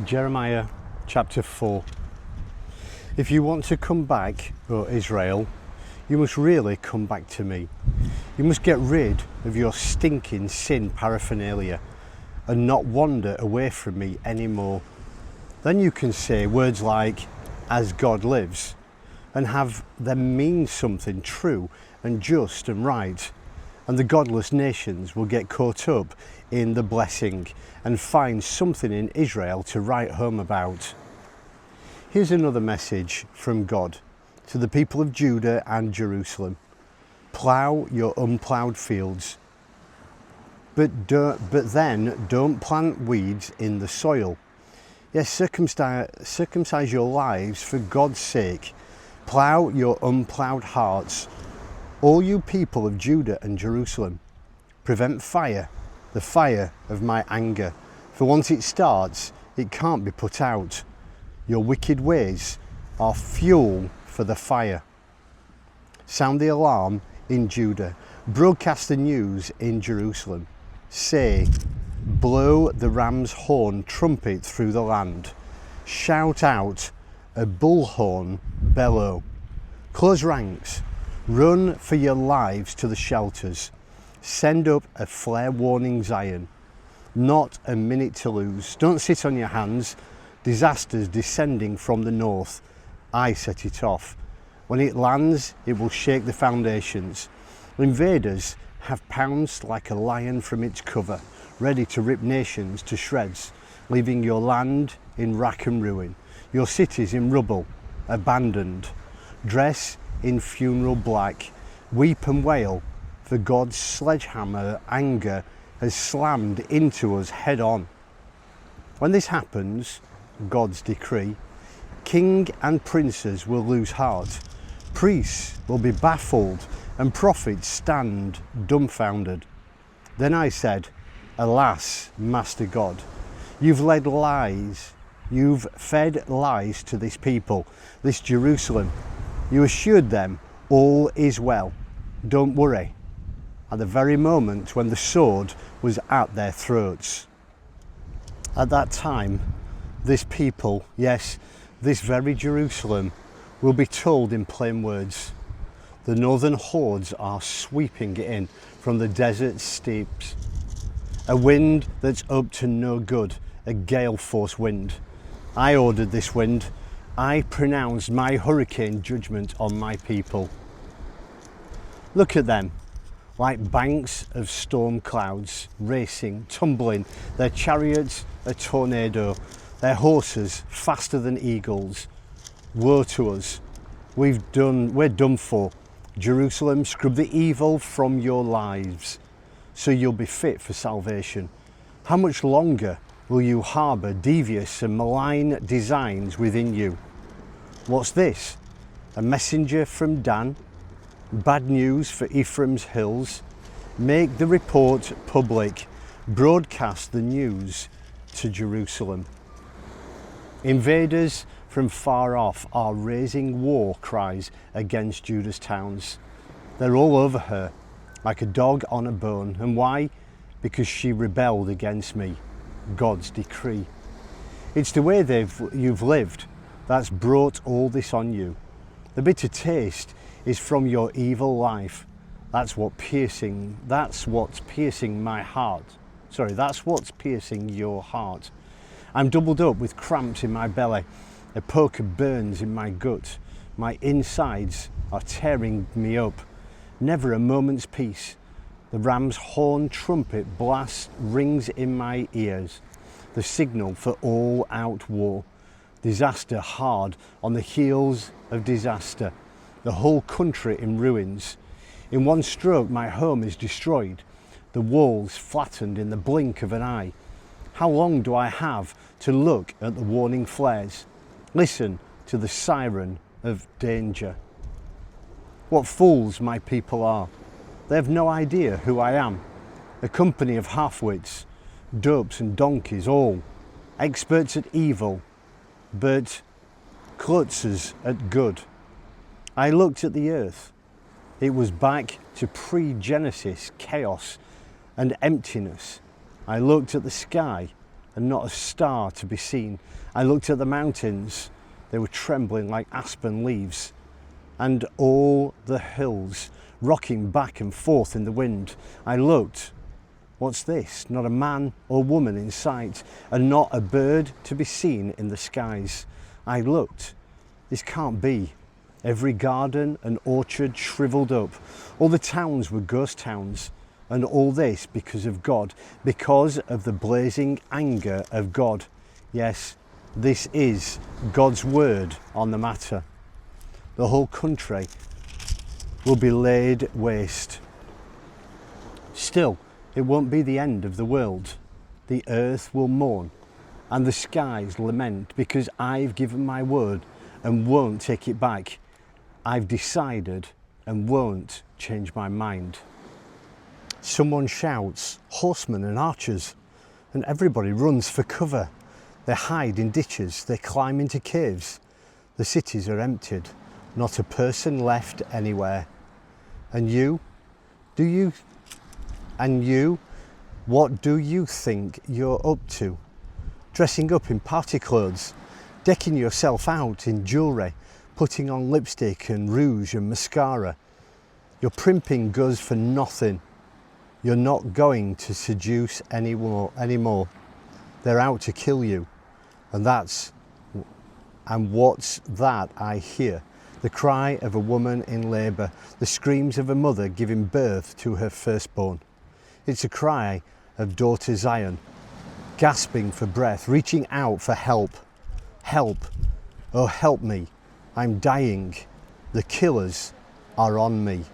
Jeremiah chapter 4. If you want to come back, O Israel, you must really come back to me. You must get rid of your stinking sin paraphernalia and not wander away from me anymore. Then you can say words like, as God lives, and have them mean something true and just and right. And the godless nations will get caught up in the blessing and find something in Israel to write home about. Here's another message from God to the people of Judah and Jerusalem. Plow your unplowed fields, but then don't plant weeds in the soil. Yes, circumcise your lives for God's sake. Plow your unplowed hearts, all you people of Judah and Jerusalem. Prevent fire, the fire of my anger, for once it starts, it can't be put out. Your wicked ways are fuel for the fire. Sound the alarm in Judah, broadcast the news in Jerusalem. Say, blow the ram's horn trumpet through the land. Shout out a bullhorn bellow. Close ranks, run for your lives to the shelters. Send up a flare warning Zion. Not a minute to lose. Don't sit on your hands. Disasters descending from the north. I set it off. When it lands, it will shake the foundations. Invaders have pounced like a lion from its cover, ready to rip nations to shreds, leaving your land in rack and ruin, your cities in rubble, abandoned. Dress in funeral black, weep and wail, for God's sledgehammer anger has slammed into us head on. When this happens, God's decree, king and princes will lose heart, priests will be baffled, and prophets stand dumbfounded. Then I said, alas, Master God, you've fed lies to this people, this Jerusalem. You assured them all is well, don't worry, at the very moment when the sword was at their throats. At that time, this people, yes, this very Jerusalem, will be told in plain words, the northern hordes are sweeping in from the desert steeps. A wind that's up to no good, a gale force wind. I ordered this wind. I pronounced my hurricane judgment on my people. Look at them, like banks of storm clouds, racing, tumbling, their chariots a tornado, their horses faster than eagles. Woe to us, we're done for. Jerusalem, scrub the evil from your lives, so you'll be fit for salvation. How much longer will you harbour devious and malign designs within you? What's this? A messenger from Dan? Bad news for Ephraim's hills? Make the report public. Broadcast the news to Jerusalem. Invaders from far off are raising war cries against Judah's towns. They're all over her, like a dog on a bone. And why? Because she rebelled against me. God's decree. It's the way you've lived that's brought all this on you. The bitter taste is from your evil life. That's what's piercing my heart. Sorry, that's what's piercing your heart. I'm doubled up with cramps in my belly. A poker burns in my gut. My insides are tearing me up. Never a moment's peace. The ram's horn trumpet blast rings in my ears. The signal for all-out war. Disaster hard on the heels of disaster. The whole country in ruins. In one stroke, my home is destroyed. The walls flattened in the blink of an eye. How long do I have to look at the warning flares? Listen to the siren of danger. What fools my people are. They have no idea who I am. A company of half-wits, dopes and donkeys, all experts at evil, but klutzers at good. I looked at the earth. It was back to pre-Genesis chaos and emptiness. I looked at the sky. and not a star to be seen. I looked at the mountains, they were trembling like aspen leaves, and all the hills rocking back and forth in the wind. I looked, what's this? Not a man or woman in sight, and not a bird to be seen in the skies. I looked, this can't be. Every garden and orchard shriveled up. All the towns were ghost towns. And all this because of God, because of the blazing anger of God. Yes, this is God's word on the matter. The whole country will be laid waste. Still, it won't be the end of the world. The earth will mourn and the skies lament, because I've given my word and won't take it back. I've decided and won't change my mind. Someone shouts, horsemen and archers, and everybody runs for cover. They hide in ditches, they climb into caves. The cities are emptied, not a person left anywhere. And you, what do you think you're up to? Dressing up in party clothes, decking yourself out in jewellery, putting on lipstick and rouge and mascara. Your primping goes for nothing. You're not going to seduce anymore. They're out to kill you. And what's that I hear? The cry of a woman in labour, the screams of a mother giving birth to her firstborn. It's a cry of daughter Zion, gasping for breath, reaching out for help. Help, oh help me, I'm dying. The killers are on me.